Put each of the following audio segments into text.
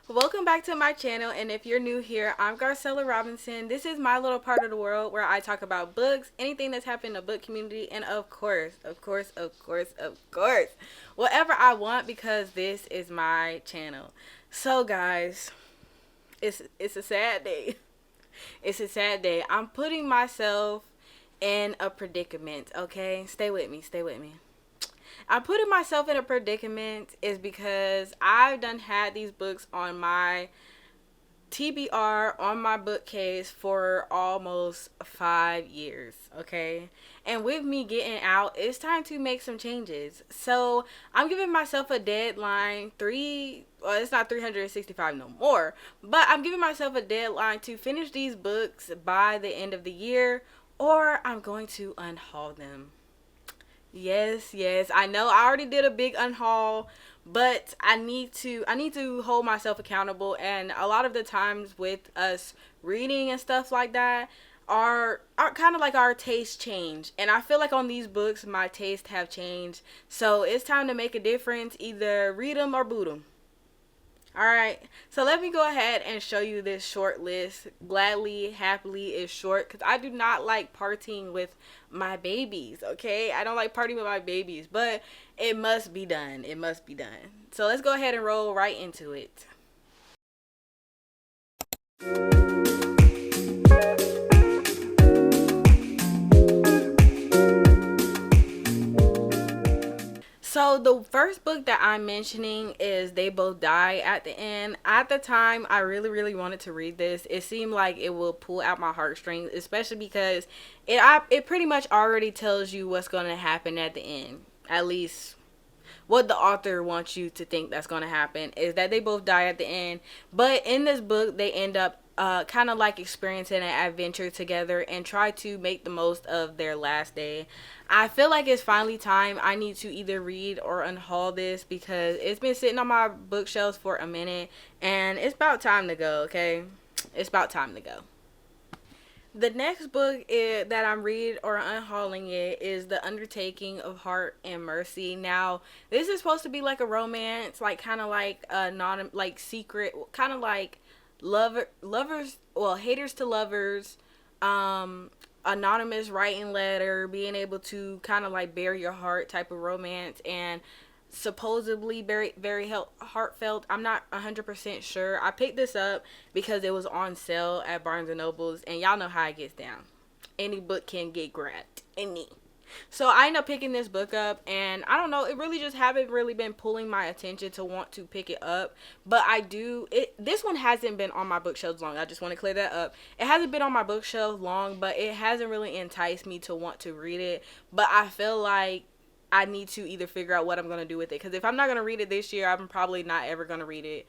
Welcome back to my channel, and if you're new here, I'm Garcella Robinson. This is my little part of the world where I talk about books, anything that's happened in the book community, and of course, whatever I want, because this is my channel. So guys, it's a sad day. It's a sad day. I'm putting myself in a predicament, okay? Stay with me, stay with me. I'm putting myself in a predicament is because I've done had these books on my TBR on my bookcase for almost 5 years, okay? And with me getting out, it's time to make some changes. So I'm giving myself a deadline, well, it's not 365 no more, but I'm giving myself a deadline to finish these books by the end of the year, or I'm going to unhaul them. Yes, yes. I know I already did a big unhaul, but I need to hold myself accountable, and a lot of the times with us reading and stuff like that, our kind of like our taste change. And I feel like on these books my taste have changed. So it's time to make a difference, either read them or boot them. Alright, so let me go ahead and show you this short list. Gladly, happily is short because I do not like partying with my babies, okay? I don't like partying with my babies, but it must be done. It must be done. So let's go ahead and roll right into it. So the first book that I'm mentioning is They Both Die at the End. At the time, I really wanted to read this. It seemed like it will pull out my heartstrings, especially because it pretty much already tells you what's going to happen at the end. At least what the author wants you to think that's going to happen is that they both die at the end. But in this book, they end up kind of like experiencing an adventure together and try to make the most of their last day. I feel like it's finally time. I need to either read or unhaul this because it's been sitting on my bookshelves for a minute, and it's about time to go, okay? It's about time to go. The next book that I'm reading or unhauling it is The Undertaking of Heart and Mercy. Now, this is supposed to be like a romance, like kind of like a non like secret, kind of like lovers, well, haters to lovers, anonymous writing letter, being able to kind of like bare your heart type of romance, and supposedly very heartfelt. I'm not 100% sure. I picked this up because it was on sale at Barnes and Nobles, and y'all know how it gets down. Any book can get grabbed. Any. So I ended up picking this book up, and I don't know, it really just haven't really been pulling my attention to want to pick it up. But I do it. This one hasn't been on my bookshelves long. I just want to clear that up. It hasn't been on my bookshelf long, but it hasn't really enticed me to want to read it. But I feel like I need to either figure out what I'm going to do with it, because if I'm not going to read it this year, I'm probably not ever going to read it,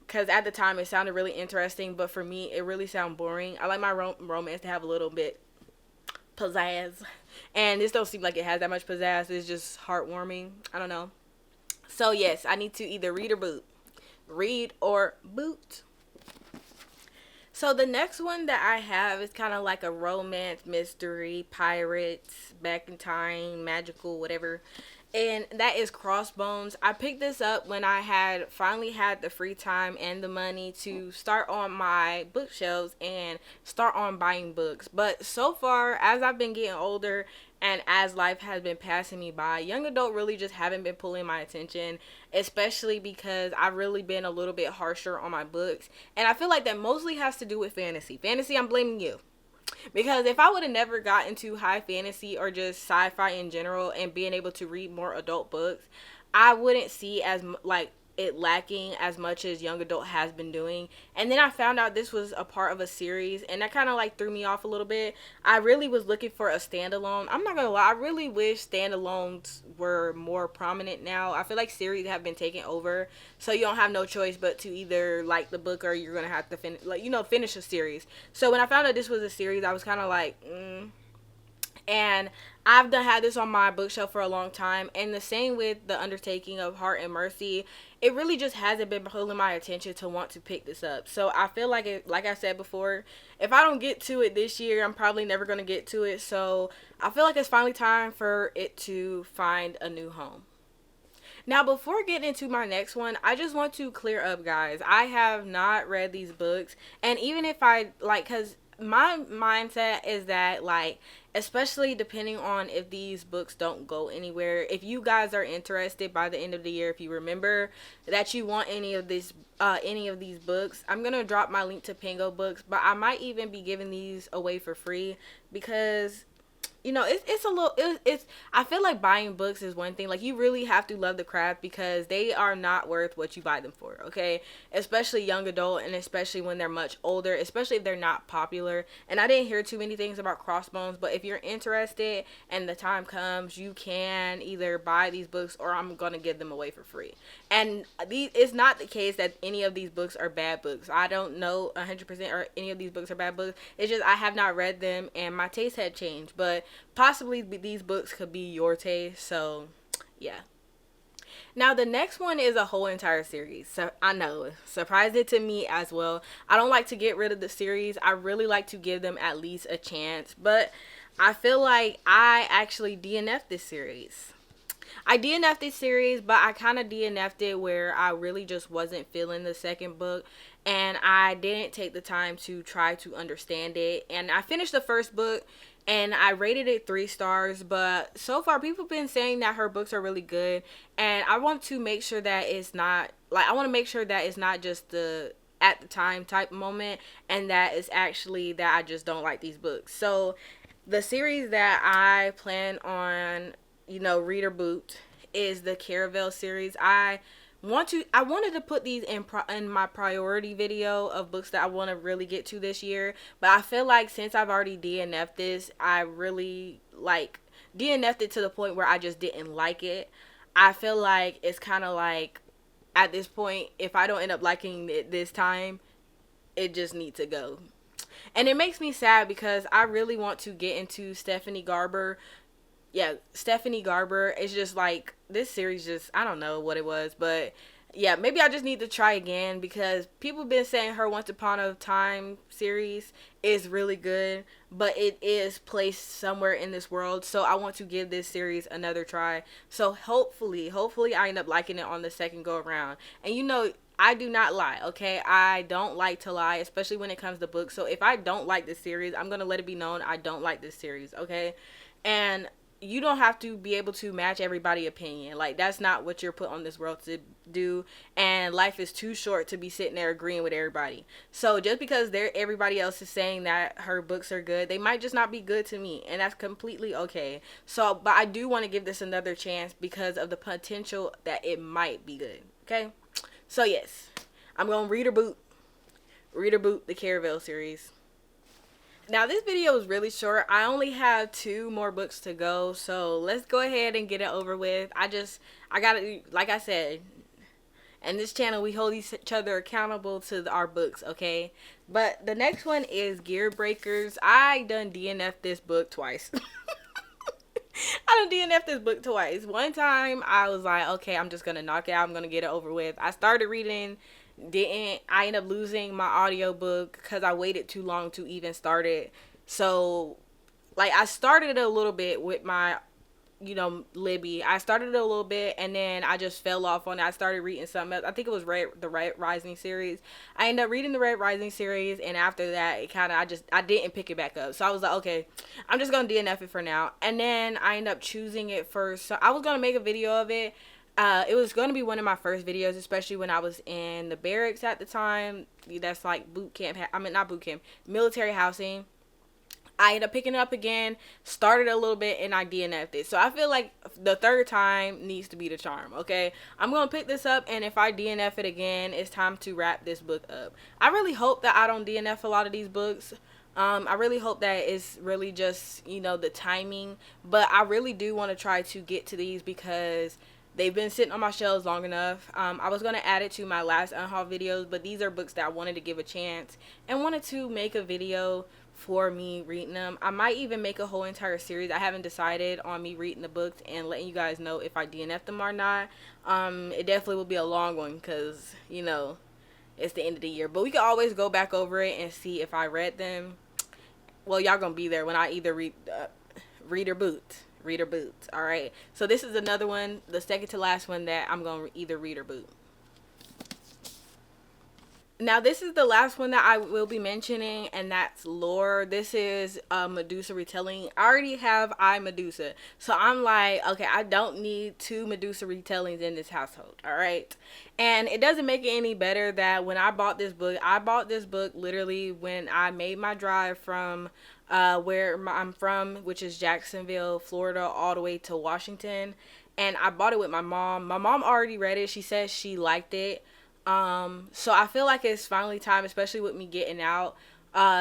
because at the time it sounded really interesting, but for me it really sounded boring. I like my romance to have a little bit pizzazz, and this don't seem like it has that much pizzazz. It's just heartwarming. I don't know. So yes, I need to either read or boot. Read or boot. So the next one that I have is kind of like a romance mystery, pirates, back in time, magical, whatever. And that is Crossbones. I picked this up when I had finally had the free time and the money to start on my bookshelves and start on buying books. But so far, as I've been getting older and as life has been passing me by, young adult really just haven't been pulling my attention, especially because I've really been a little bit harsher on my books. And I feel like that mostly has to do with fantasy. Fantasy, I'm blaming you. Because if I would have never got into high fantasy or just sci-fi in general and being able to read more adult books, I wouldn't see like it lacking as much as young adult has been doing. And then I found out this was a part of a series, and that kind of like threw me off a little bit. I really was looking for a standalone. I'm not gonna lie, I really wish standalones were more prominent now. I feel like series have been taken over, so you don't have no choice but to either like the book or you're gonna have to finish a series. So when I found out this was a series, I was kind of like and I've done had this on my bookshelf for a long time. And the same with The Undertaking of Heart and Mercy. It really just hasn't been pulling my attention to want to pick this up. So I feel like like I said before, if I don't get to it this year, I'm probably never going to get to it. So I feel like it's finally time for it to find a new home. Now, before getting into my next one, I just want to clear up, guys. I have not read these books, and even if I like, cause my mindset is that, like, especially depending on if these books don't go anywhere, if you guys are interested by the end of the year, if you remember that you want any of these books, I'm gonna drop my link to Pingo Books, but I might even be giving these away for free because it's a little, it's I feel like buying books is one thing. Like, you really have to love the craft because they are not worth what you buy them for, okay? Especially young adult, and especially when they're much older, especially if they're not popular. And I didn't hear too many things about Crossbones, but if you're interested and the time comes, you can either buy these books or I'm gonna give them away for free. And it's not the case that any of these books are bad books. I don't know 100% or any of these books are bad books. It's just I have not read them and my taste had changed, but possibly these books could be your taste. So yeah. Now the next one is a whole entire series. So I know, surprised it to me as well. I don't like to get rid of the series. I really like to give them at least a chance, but I feel like I actually DNF'd this series. I DNF'd this series, but I kind of DNF'd it where I really just wasn't feeling the second book, and I didn't take the time to try to understand it. And I finished the first book, and I rated it 3 stars, but so far people have been saying that her books are really good, and I want to make sure that it's not, like, I want to make sure that it's not just the at the time type moment, and that it's actually that I just don't like these books. So the series that I plan on, read or boot is the Caravel series. I wanted to put these in my priority video of books that I want to really get to this year, but I feel like since I've already DNF'd this, I really DNF'd it to the point where I just didn't like it. I feel like it's kind of like, at this point, if I don't end up liking it this time, it just needs to go. And it makes me sad because I really want to get into Stephanie Garber. Yeah, Stephanie Garber. It's just like, this series just, I don't know what it was, but yeah, maybe I just need to try again because people have been saying her Once Upon a Time series is really good, but it is placed somewhere in this world, so I want to give this series another try. So hopefully I end up liking it on the second go around. And I do not lie, okay? I don't like to lie, especially when it comes to books. So if I don't like this series, I'm going to let it be known I don't like this series, okay? And you don't have to be able to match everybody's opinion. Like, that's not what you're put on this world to do. And life is too short to be sitting there agreeing with everybody. So just because everybody else is saying that her books are good, they might just not be good to me. And that's completely okay. So, but I do want to give this another chance because of the potential that it might be good. Okay? So yes, I'm going to read or boot the Caravel series. Now, this video is really short. I only have 2 more books to go, so let's go ahead and get it over with. I gotta, like I said, in this channel, we hold each other accountable to our books, okay? But the next one is Gear Breakers. I done DNF'd this book twice. I done DNF'd this book twice. One time, I was like, okay, I'm just gonna knock it out. I'm gonna get it over with. I started reading. I ended up losing my audiobook because I waited too long to even start it. So, like, I started it a little bit with my, Libby. I started it a little bit and then I just fell off on it. I started reading something else. I think it was the Red Rising series. I ended up reading the Red Rising series, and after that, it kind of, I didn't pick it back up. So I was like, okay, I'm just going to DNF it for now. And then I ended up choosing it first. So I was going to make a video of it. It was going to be one of my first videos, especially when I was in the barracks at the time. That's like boot camp. Not boot camp, military housing. I ended up picking it up again, started a little bit, and I DNF'd it. So I feel like the third time needs to be the charm, okay? I'm going to pick this up, and if I DNF it again, it's time to wrap this book up. I really hope that I don't DNF a lot of these books. I really hope that it's really just, the timing. But I really do want to try to get to these because they've been sitting on my shelves long enough. I was going to add it to my last Unhaul videos, but these are books that I wanted to give a chance and wanted to make a video for me reading them. I might even make a whole entire series. I haven't decided on me reading the books and letting you guys know if I DNF them or not. It definitely will be a long one because, it's the end of the year. But we can always go back over it and see if I read them. Well, y'all going to be there when I either read or boot. read or boot. All right. So this is another one, the second to last one that I'm going to either read or boot. Now this is the last one that I will be mentioning, and that's Lore. This is a Medusa retelling. I already have I Medusa, so I'm like, okay, I don't need two Medusa retellings in this household. All right, and it doesn't make it any better that when I bought this book, literally when I made my drive from where I'm from, which is Jacksonville, Florida, all the way to Washington, and I bought it with my mom. My mom already read it. She says she liked it. So I feel like it's finally time, especially with me getting out.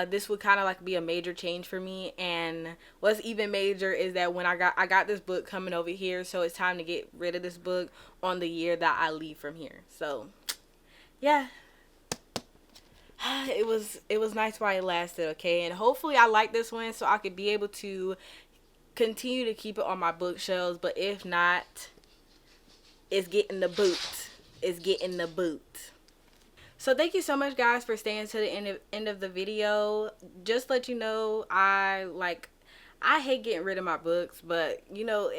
This would kind of like be a major change for me, and what's even major is that when I got this book coming over here, so it's time to get rid of this book on the year that I leave from here. So yeah, it was nice while it lasted, okay, and hopefully I like this one so I could be able to continue to keep it on my bookshelves. But if not, it's getting the boot. It's getting the boot. So thank you so much, guys, for staying to the end of the video. Just let you know, I hate getting rid of my books, but you know,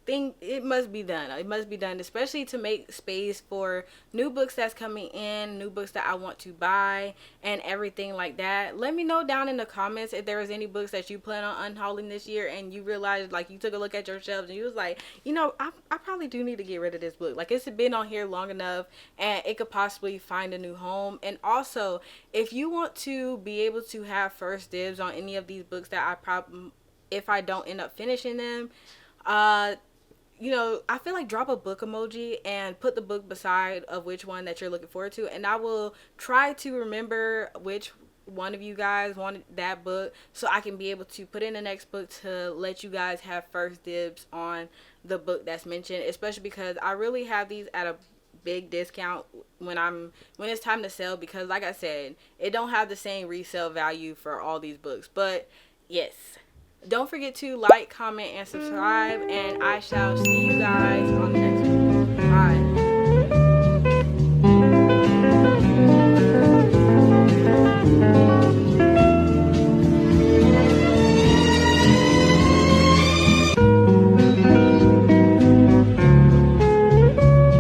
it must be done. It must be done, especially to make space for new books that's coming in, new books that I want to buy, and everything like that. Let me know down in the comments if there was any books that you plan on unhauling this year, and you realized, like, you took a look at your shelves and you was like, you know, I probably do need to get rid of this book. Like, it's been on here long enough, and it could possibly find a new home. And also, if you want to be able to have first dibs on any of these books that if I don't end up finishing them, you know, I feel like drop a book emoji and put the book beside of which one that you're looking forward to, and I will try to remember which one of you guys wanted that book, so I can be able to put in the next book to let you guys have first dibs on the book that's mentioned, especially because I really have these at a big discount when it's time to sell, because like I said, it don't have the same resale value for all these books. But yes, don't forget to like, comment, and subscribe, and I shall see you guys on the next